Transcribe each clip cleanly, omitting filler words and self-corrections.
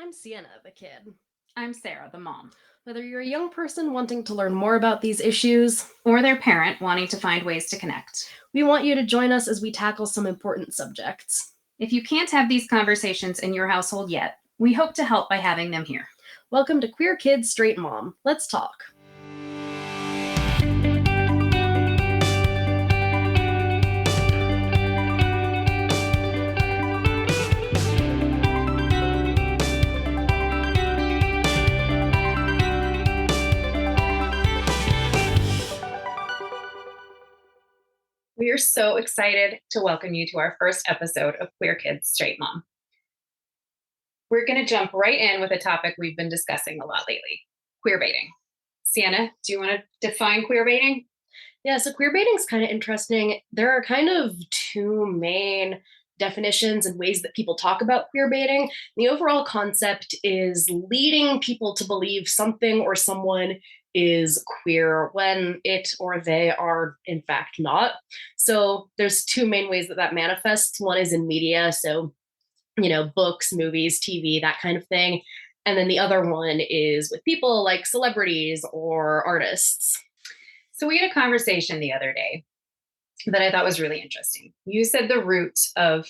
I'm Sienna, the kid. I'm Sarah, the mom. Whether you're a young person wanting to learn more about these issues, Or their parent wanting to find ways to connect. we want you to join us as we tackle some important subjects. If you can't have these conversations in your household yet, we hope to help by having them here. Welcome to Queer Kid, Straight Mom. Let's talk. We are so excited to welcome you to our first episode of Queer Kids, Straight Mom. We're going to jump right in with a topic we've been discussing a lot lately, queer baiting. Sienna, do you want to define queer baiting? Yeah, so queer baiting is kind of interesting. There are kind of two main definitions and ways that people talk about queer baiting. The overall concept is leading people to believe something or someone is queer when it or they are in fact not. So there's two main ways that manifests. One is in media, so books, movies, TV, that kind of thing. And then the other one is with people like celebrities or artists. So we had a conversation the other day that I thought was really interesting. You said the root of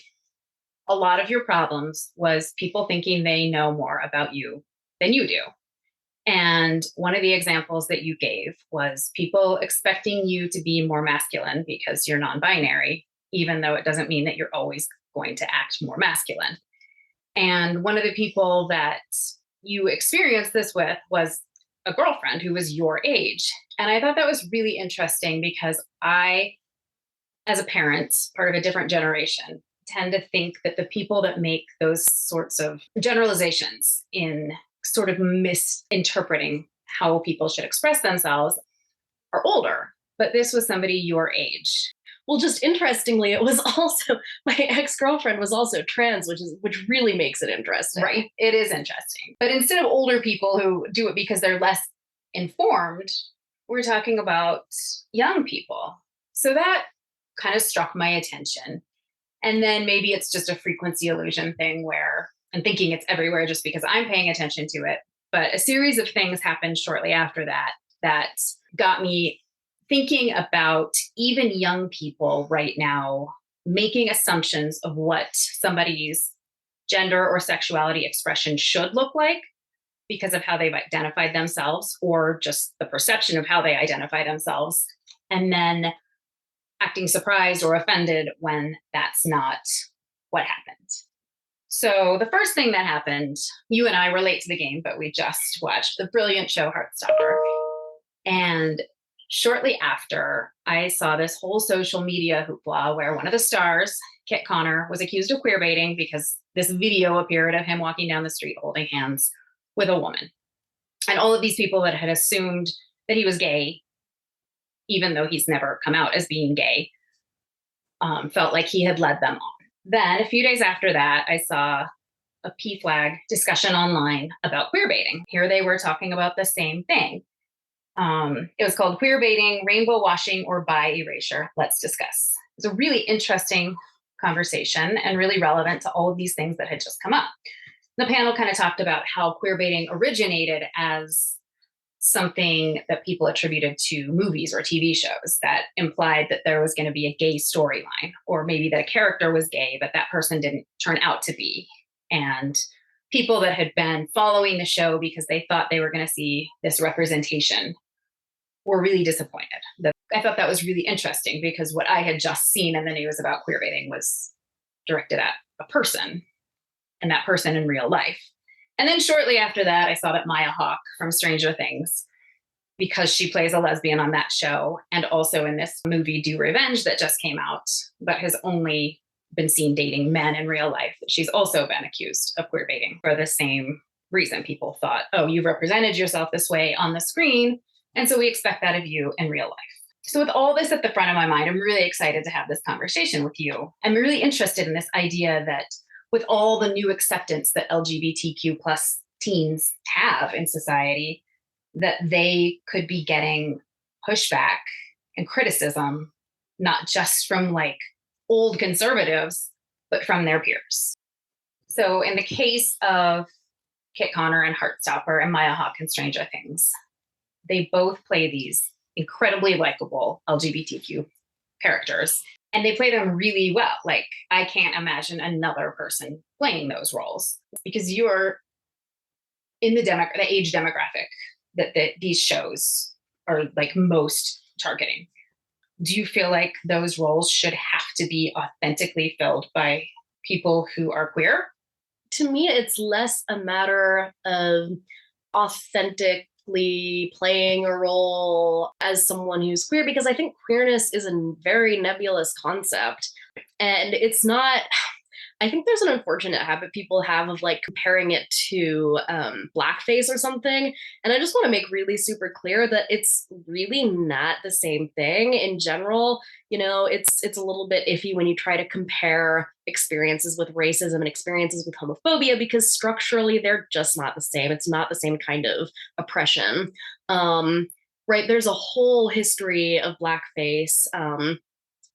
a lot of your problems was people thinking they know more about you than you do. And one of the examples that you gave was people expecting you to be more masculine because you're non-binary, even though it doesn't mean that you're always going to act more masculine. And one of the people that you experienced this with was a girlfriend who was your age. And I thought that was really interesting because I, as a parent, part of a different generation, tend to think that the people that make those sorts of generalizations in sort of misinterpreting how people should express themselves are older. But this was somebody your age. Well, just interestingly, it was also my ex-girlfriend was also trans, which really makes it interesting. Right. It is interesting. But instead of older people who do it because they're less informed, we're talking about young people. So that kind of struck my attention. And then maybe it's just a frequency illusion thing where I'm thinking it's everywhere just because I'm paying attention to it. But a series of things happened shortly after that got me thinking about even young people right now making assumptions of what somebody's gender or sexuality expression should look like because of how they've identified themselves or just the perception of how they identify themselves, and then acting surprised or offended when that's not what happened. So the first thing that happened, you and I relate to the game, but we just watched the brilliant show Heartstopper. And shortly after, I saw this whole social media hoopla where one of the stars, Kit Connor, was accused of queer baiting because this video appeared of him walking down the street holding hands with a woman. And all of these people that had assumed that he was gay, even though he's never come out as being gay, felt like he had led them on. Then a few days after that, I saw a PFLAG discussion online about queer baiting. Here they were talking about the same thing. It was called Queer Baiting, Rainbow Washing, or Bi Erasure. Let's discuss. It was a really interesting conversation and really relevant to all of these things that had just come up. The panel kind of talked about how queer baiting originated as something that people attributed to movies or TV shows that implied that there was going to be a gay storyline, or maybe that a character was gay, but that person didn't turn out to be. And people that had been following the show because they thought they were going to see this representation were really disappointed. I thought that was really interesting because what I had just seen in the news about queer baiting was directed at a person, and that person in real life. And then shortly after that, I saw that Maya Hawke from Stranger Things, because she plays a lesbian on that show and also in this movie Do Revenge that just came out, but has only been seen dating men in real life. She's also been accused of queer baiting for the same reason. People thought, oh, you've represented yourself this way on the screen, and so we expect that of you in real life. So with all this at the front of my mind, I'm really excited to have this conversation with you. I'm really interested in this idea that with all the new acceptance that LGBTQ plus teens have in society, that they could be getting pushback and criticism, not just from like old conservatives, but from their peers. So in the case of Kit Connor and Heartstopper and Maya Hawke in Stranger Things. They both play these incredibly likable LGBTQ characters, and they play them really well. Like, I can't imagine another person playing those roles because you're in the age demographic that these shows are like most targeting. Do you feel like those roles should have to be authentically filled by people who are queer? To me, it's less a matter of authentically playing a role as someone who's queer, because I think queerness is a very nebulous concept. And it's not, I think there's an unfortunate habit people have of like comparing it to blackface or something. And I just want to make really super clear that it's really not the same thing in general. You know, it's a little bit iffy when you try to compare experiences with racism and experiences with homophobia, because structurally they're just not the same. It's not the same kind of oppression. Right? There's a whole history of blackface.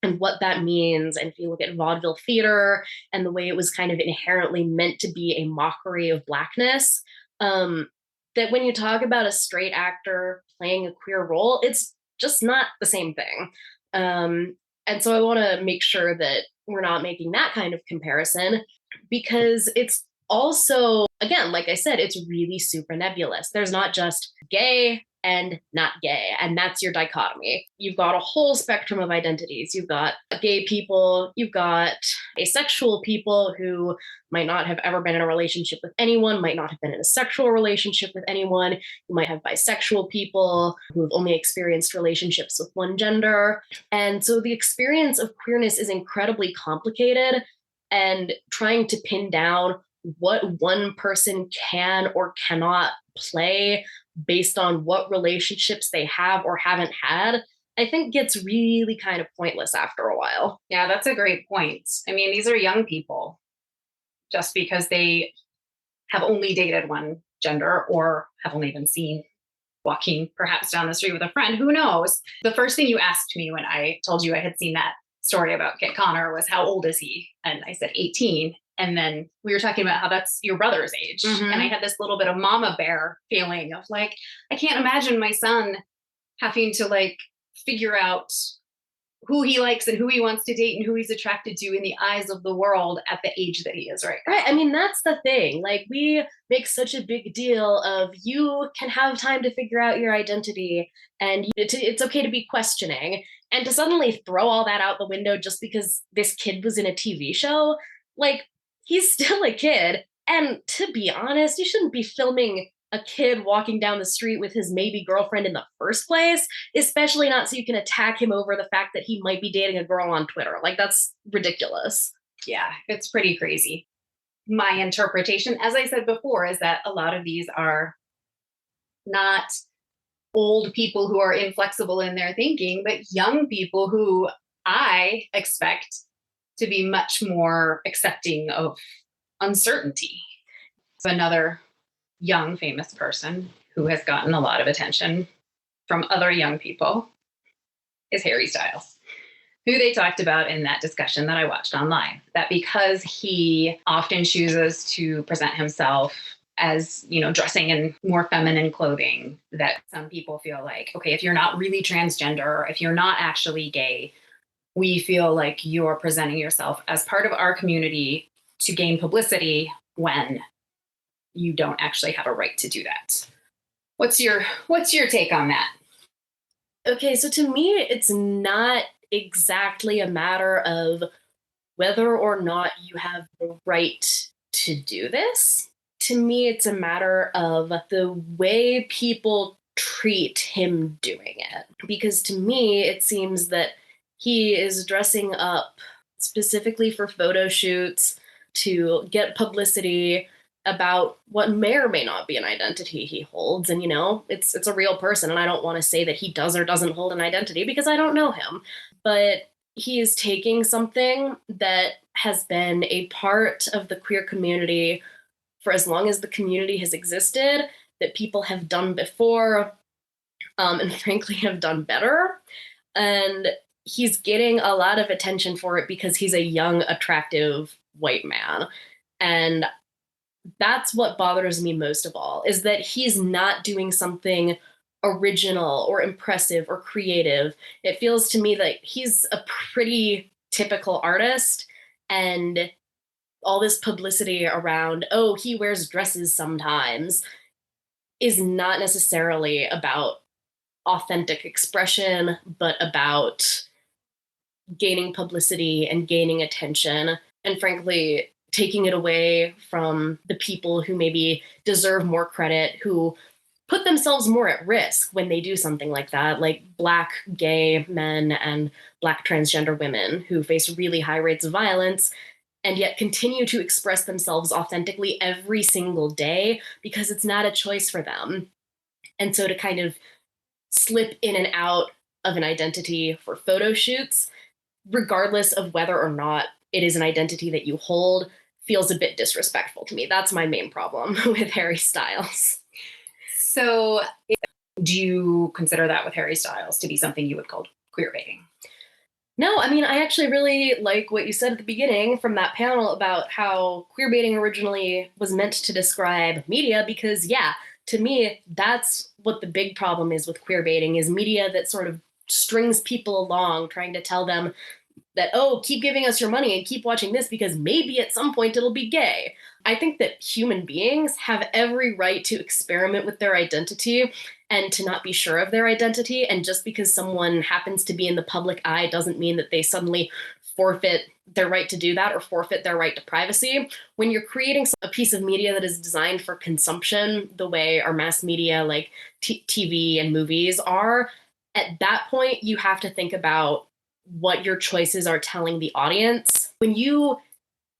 And what that means. And if you look at vaudeville theater and the way it was kind of inherently meant to be a mockery of blackness, that when you talk about a straight actor playing a queer role, it's just not the same thing. And so I want to make sure that we're not making that kind of comparison, because it's also, again, like I said, it's really super nebulous. There's not just gay and not gay, and that's your dichotomy. You've got a whole spectrum of identities. You've got gay people, you've got asexual people who might not have ever been in a relationship with anyone, might not have been in a sexual relationship with anyone. You might have bisexual people who've only experienced relationships with one gender. And so the experience of queerness is incredibly complicated, and trying to pin down what one person can or cannot play based on what relationships they have or haven't had, I think gets really kind of pointless after a while. Yeah, that's a great point. I mean, these are young people. Just because they have only dated one gender or have only been seen walking perhaps down the street with a friend, who knows? The first thing you asked me when I told you I had seen that story about Kit Connor was, how old is he? And I said 18. And then we were talking about how that's your brother's age. Mhm. And I had this little bit of mama bear feeling of like, I can't imagine my son having to like figure out who he likes and who he wants to date and who he's attracted to in the eyes of the world at the age that he is right now. Right. I mean, that's the thing. Like, we make such a big deal of you can have time to figure out your identity, and it's okay to be questioning. And to suddenly throw all that out the window just because this kid was in a TV show, like, he's still a kid. And to be honest, you shouldn't be filming a kid walking down the street with his maybe girlfriend in the first place, especially not so you can attack him over the fact that he might be dating a girl on Twitter. Like, that's ridiculous. Yeah, it's pretty crazy. My interpretation, as I said before, is that a lot of these are not old people who are inflexible in their thinking, but young people who I expect to be much more accepting of uncertainty. Another young famous person who has gotten a lot of attention from other young people is Harry Styles, who they talked about in that discussion that I watched online, that because he often chooses to present himself as, you know, dressing in more feminine clothing, that some people feel like, okay, if you're not really transgender, if you're not actually gay, we feel like you're presenting yourself as part of our community to gain publicity when you don't actually have a right to do that. What's your take on that? Okay, so to me, it's not exactly a matter of whether or not you have the right to do this. To me, it's a matter of the way people treat him doing it. Because to me, it seems that he is dressing up specifically for photo shoots to get publicity about what may or may not be an identity he holds. And, you know, it's a real person, and I don't want to say that he does or doesn't hold an identity because I don't know him. But he is taking something that has been a part of the queer community for as long as the community has existed, that people have done before, and frankly have done better. And he's getting a lot of attention for it because he's a young, attractive white man. And That's what bothers me most of all, is that he's not doing something original or impressive or creative. It feels to me like he's a pretty typical artist, and all this publicity around, oh, he wears dresses sometimes, is not necessarily about authentic expression, but about gaining publicity and gaining attention, and frankly, taking it away from the people who maybe deserve more credit, who put themselves more at risk when they do something like that, like Black gay men and Black transgender women who face really high rates of violence and yet continue to express themselves authentically every single day because it's not a choice for them. And so to kind of slip in and out of an identity for photo shoots, regardless of whether or not it is an identity that you hold, feels a bit disrespectful to me. That's my main problem with Harry Styles. So, do you consider that with Harry Styles to be something you would call queer baiting? No, I mean, I actually really like what you said at the beginning from that panel about how queer baiting originally was meant to describe media, because, yeah, to me, that's what the big problem is with queer baiting, is media that sort of strings people along, trying to tell them that, oh, keep giving us your money and keep watching this because maybe at some point it'll be gay. I think that human beings have every right to experiment with their identity and to not be sure of their identity. And just because someone happens to be in the public eye doesn't mean that they suddenly forfeit their right to do that or forfeit their right to privacy. When you're creating a piece of media that is designed for consumption, the way our mass media like TV and movies are, at that point, you have to think about what your choices are telling the audience. When you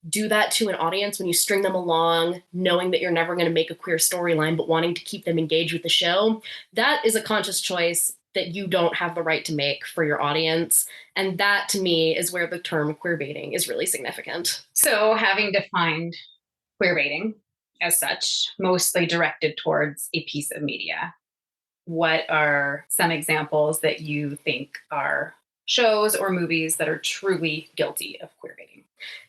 do that to an audience, when you string them along, knowing that you're never going to make a queer storyline, but wanting to keep them engaged with the show, that is a conscious choice that you don't have the right to make for your audience. And that to me is where the term queer baiting is really significant. So, having defined queer baiting as such, mostly directed towards a piece of media, what are some examples that you think are shows or movies that are truly guilty of queer baiting?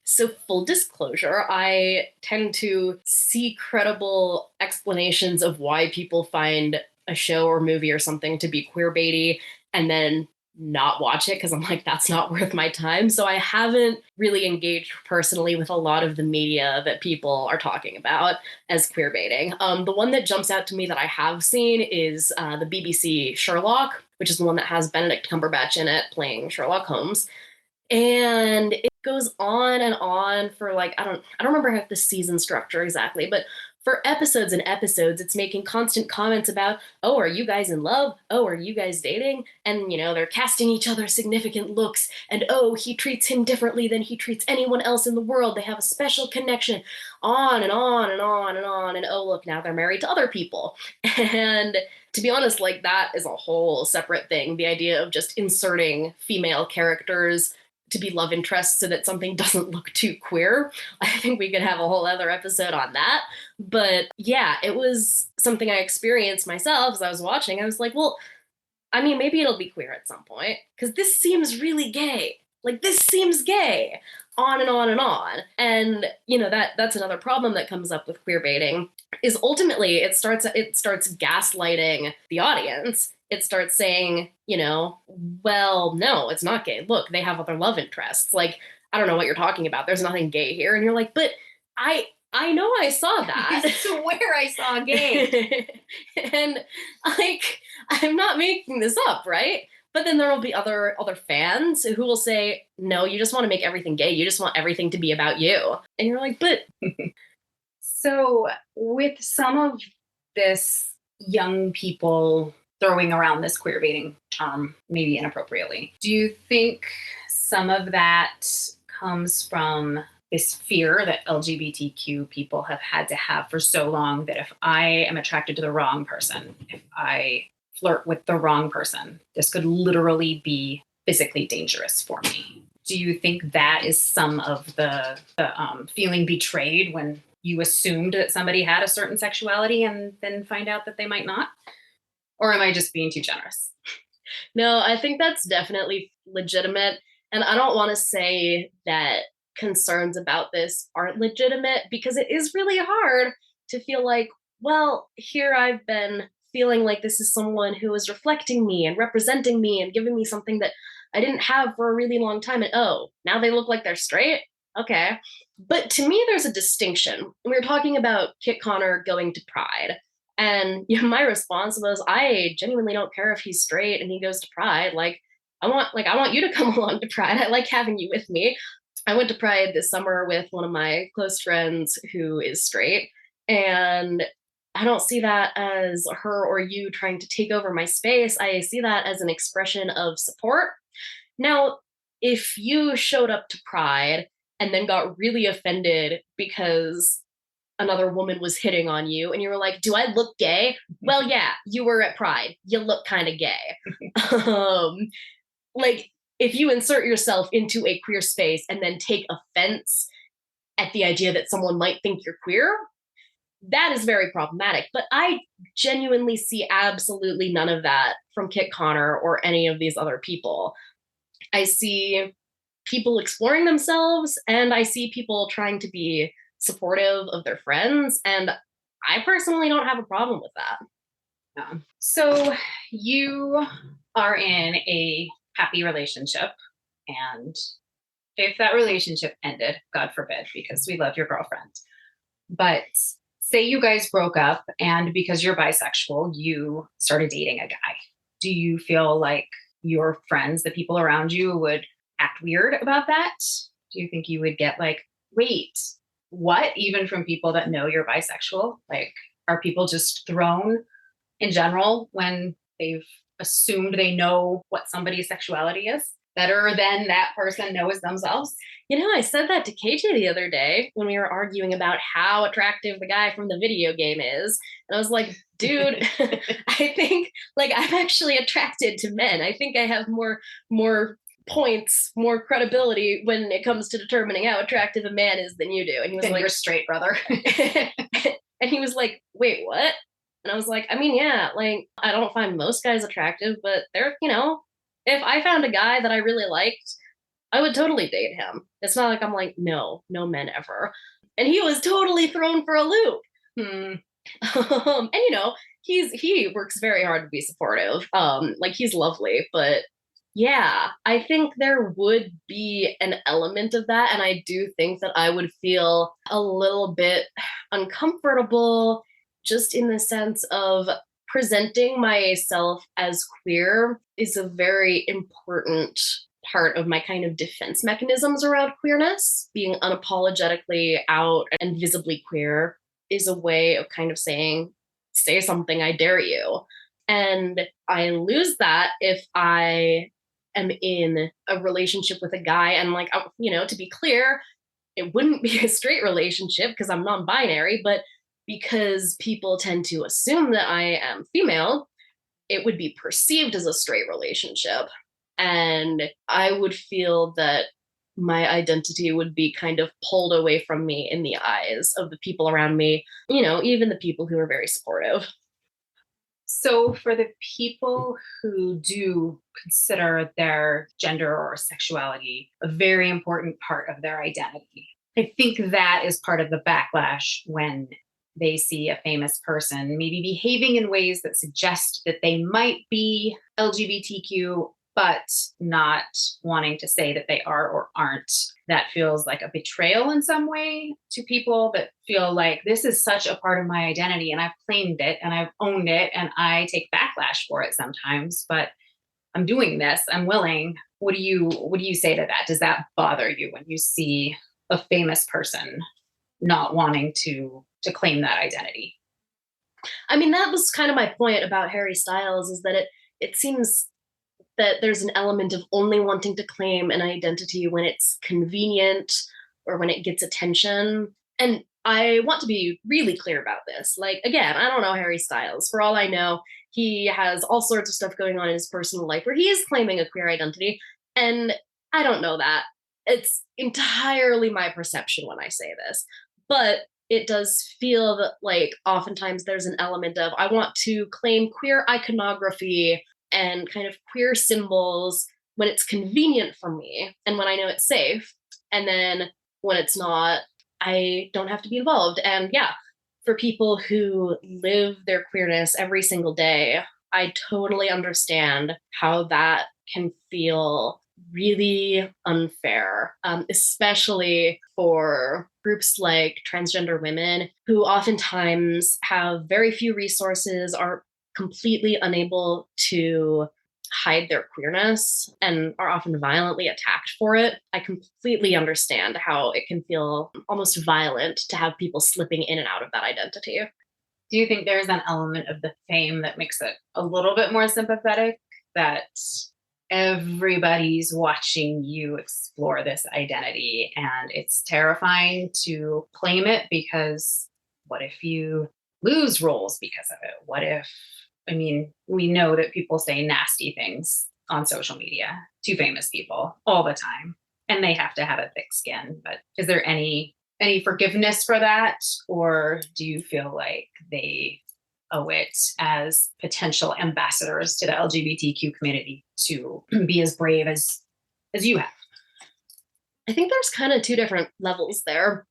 So, full disclosure, I tend to see credible explanations of why people find a show or movie or something to be queer baity and then not watch it because I'm like, that's not worth my time. So, I haven't really engaged personally with a lot of the media that people are talking about as queer baiting. The one that jumps out to me that I have seen is the BBC Sherlock, which is the one that has Benedict Cumberbatch in it playing Sherlock Holmes, and it goes on for like, I don't remember the season structure exactly, but for episodes and episodes it's making constant comments about, oh, are you guys in love, oh, are you guys dating, and they're casting each other significant looks, and oh, he treats him differently than he treats anyone else in the world, they have a special connection, on and on and on and on, and oh, look, now they're married to other people. And to be honest, like, that is a whole separate thing, the idea of just inserting female characters to be love interests so that something doesn't look too queer. I think we could have a whole other episode on that. But yeah, it was something I experienced myself as I was watching. I was like, well, I mean, maybe it'll be queer at some point because this seems really gay. Like, this seems gay. On and on and on. And that's another problem that comes up with queer baiting, is ultimately it starts gaslighting the audience. It starts saying, well, no, it's not gay. Look, they have other love interests. Like, I don't know what you're talking about. There's nothing gay here. And you're like, but I know I saw that. I swear I saw gay. And like, I'm not making this up, right? But then there will be other fans who will say, no, you just want to make everything gay. You just want everything to be about you. And you're like, but So, with some of this young people throwing around this queer baiting term, maybe inappropriately, do you think some of that comes from this fear that LGBTQ people have had to have for so long, that if I am attracted to the wrong person, if I flirt with the wrong person, this could literally be physically dangerous for me? Do you think that is some of the feeling betrayed when you assumed that somebody had a certain sexuality and then find out that they might not? Or am I just being too generous? no, I think that's definitely legitimate. And I don't want to say that concerns about this aren't legitimate, because it is really hard to feel like, well, here I've been feeling like this is someone who is reflecting me and representing me and giving me something that I didn't have for a really long time. And oh, now they look like they're straight. Okay. But to me, there's a distinction. We were talking about Kit Connor going to Pride. And my response was, I genuinely don't care if he's straight and he goes to Pride. I want you to come along to Pride. I like having you with me. I went to Pride this summer with one of my close friends who is straight, and I don't see that as her or you trying to take over my space. I see that as an expression of support. Now, if you showed up to Pride and then got really offended because another woman was hitting on you and you were like, "Do I look gay?" Well, yeah, you were at Pride. You look kind of gay. um, like, if you insert yourself into a queer space and then take offense at the idea that someone might think you're queer, that is very problematic. But I genuinely see absolutely none of that from Kit Connor or any of these other people. I see people exploring themselves, and I see people trying to be supportive of their friends. And I personally don't have a problem with that. Yeah. So you are in a happy relationship, and if that relationship ended, God forbid, because we love your girlfriend, but say you guys broke up and because you're bisexual, you started dating a guy. Do you feel like your friends, the people around you, would act weird about that? Do you think you would get like, wait, what? Even from people that know you're bisexual? Like, are people just thrown in general when they've assumed they know what somebody's sexuality is better than that person knows themselves? I said that to KJ the other day when we were arguing about how attractive the guy from the video game is. And I was like, dude, I think like I'm actually attracted to men. I think I have more points, more credibility when it comes to determining how attractive a man is than you do. And he was Then like, you're straight, brother. and he was like, wait, what? And I was like, I mean, yeah, like I don't find most guys attractive, but if I found a guy that I really liked, I would totally date him. It's not like I'm like, no, no men ever. And he was totally thrown for a loop. Hmm. And he works very hard to be supportive. Like he's lovely, but yeah, I think there would be an element of that. And I do think that I would feel a little bit uncomfortable just in the sense of presenting myself as queer is a very important part of my kind of defense mechanisms around queerness. Being unapologetically out and visibly queer is a way of kind of saying, say something, I dare you. And I lose that if I am in a relationship with a guy. And like, to be clear, it wouldn't be a straight relationship because I'm non-binary, but because people tend to assume that I am female, it would be perceived as a straight relationship. And I would feel that my identity would be kind of pulled away from me in the eyes of the people around me, even the people who are very supportive. So, for the people who do consider their gender or sexuality a very important part of their identity, I think that is part of the backlash when they see a famous person maybe behaving in ways that suggest that they might be LGBTQ, but not wanting to say that they are or aren't. That feels like a betrayal in some way to people that feel like this is such a part of my identity and I've claimed it and I've owned it and I take backlash for it sometimes, but I'm doing this, I'm willing. What do you say to that? Does that bother you when you see a famous person not wanting to claim that identity? I mean, that was kind of my point about Harry Styles, is that it seems that there's an element of only wanting to claim an identity when it's convenient or when it gets attention. And I want to be really clear about this. Like, again, I don't know Harry Styles. For all I know, he has all sorts of stuff going on in his personal life where he is claiming a queer identity. And I don't know that. It's entirely my perception when I say this. But it does feel that, like, oftentimes there's an element of I want to claim queer iconography and kind of queer symbols when it's convenient for me and when I know it's safe. And then When it's not, I don't have to be involved. And yeah, for people who live their queerness every single day, I totally understand how that can feel really unfair, especially for groups like transgender women who oftentimes have very few resources, are completely unable to hide their queerness, and are often violently attacked for it. I completely understand how it can feel almost violent to have people slipping in and out of that identity. Do you think there's an element of the fame that makes it a little bit more sympathetic, that everybody's watching you explore this identity and it's terrifying to claim it, because what if you lose roles because of it? What if, I mean, we know that people say nasty things on social media to famous people all the time, and they have to have a thick skin. But is there any forgiveness for that, or do you feel like they owe it as potential ambassadors to the LGBTQ community to be as brave as you have? I think there's kind of two different levels there.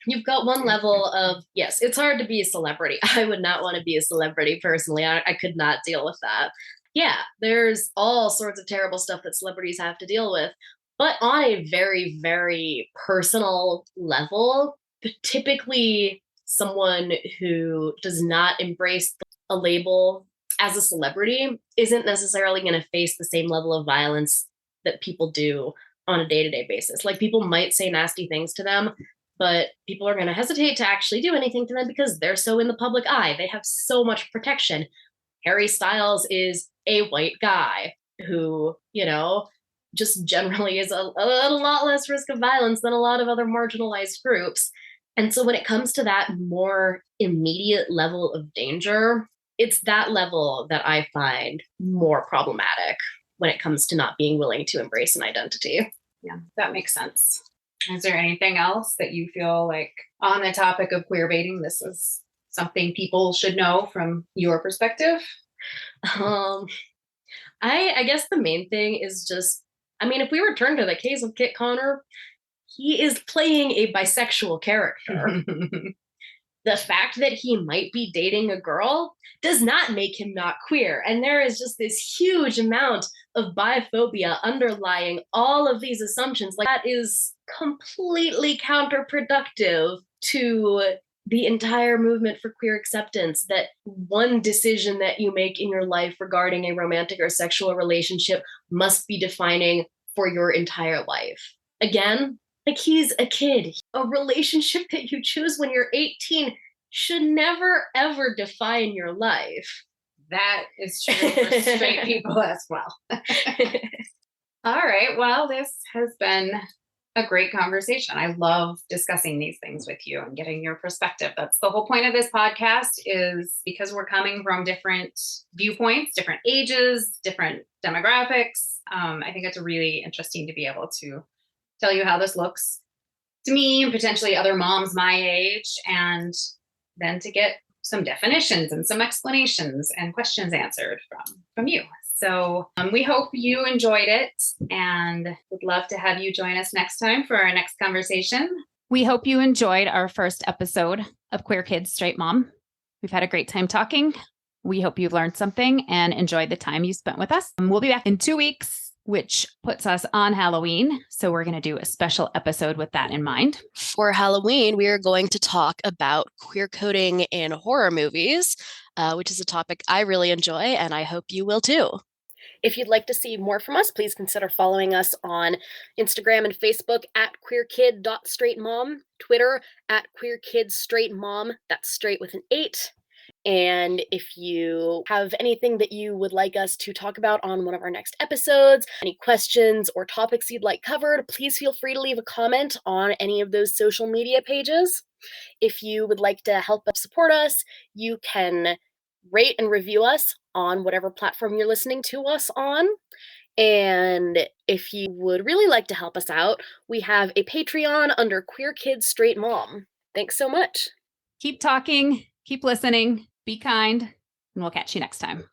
You've got one level of, yes, it's hard to be a celebrity. I would not want to be a celebrity personally. I could not deal with that. Yeah, there's all sorts of terrible stuff that celebrities have to deal with. But on a very, very personal level, typically someone who does not embrace a label as a celebrity isn't necessarily going to face the same level of violence that people do on a day-to-day basis. Like, people might say nasty things to them, but people are going to hesitate to actually do anything to them because they're so in the public eye. They have so much protection. Harry Styles is a white guy who, just generally is a lot less risk of violence than a lot of other marginalized groups. And so when it comes to that more immediate level of danger, it's that level that I find more problematic when it comes to not being willing to embrace an identity. Yeah, that makes sense. Is there anything else that you feel like, on the topic of queer baiting, this is something people should know from your perspective? I guess the main thing is just, if we return to the case of Kit Connor, he is playing a bisexual character. The fact that he might be dating a girl does not make him not queer. And there is just this huge amount of biphobia underlying all of these assumptions. Like, that is completely counterproductive to the entire movement for queer acceptance, that one decision that you make in your life regarding a romantic or sexual relationship must be defining for your entire life. Again, like, he's a kid. A relationship that you choose when you're 18 should never, ever define your life. That is true for straight people as well. All right. Well, this has been a great conversation. I love discussing these things with you and getting your perspective. That's the whole point of this podcast, is because we're coming from different viewpoints, different ages, different demographics. I think it's really interesting to be able to tell you how this looks to me and potentially other moms my age, and then to get some definitions and some explanations and questions answered from you. So we hope you enjoyed it, and would love to have you join us next time for our next conversation. We hope you enjoyed our first episode of Queer Kids, Straight Mom. We've had a great time talking. We hope you've learned something and enjoyed the time you spent with us. We'll be back in 2 weeks, which puts us on Halloween. So we're going to do a special episode with that in mind. For Halloween, we are going to talk about queer coding in horror movies, which is a topic I really enjoy, and I hope you will too. If you'd like to see more from us, please consider following us on Instagram and Facebook at queerkid.straightmom, Twitter at queerkidstraightmom, that's straight with an 8. And if you have anything that you would like us to talk about on one of our next episodes, any questions or topics you'd like covered, please feel free to leave a comment on any of those social media pages. If you would like to help us support us, you can rate and review us on whatever platform you're listening to us on. And if you would really like to help us out, we have a Patreon under Queer Kids Straight Mom. Thanks so much. Keep talking, keep listening, be kind, and we'll catch you next time.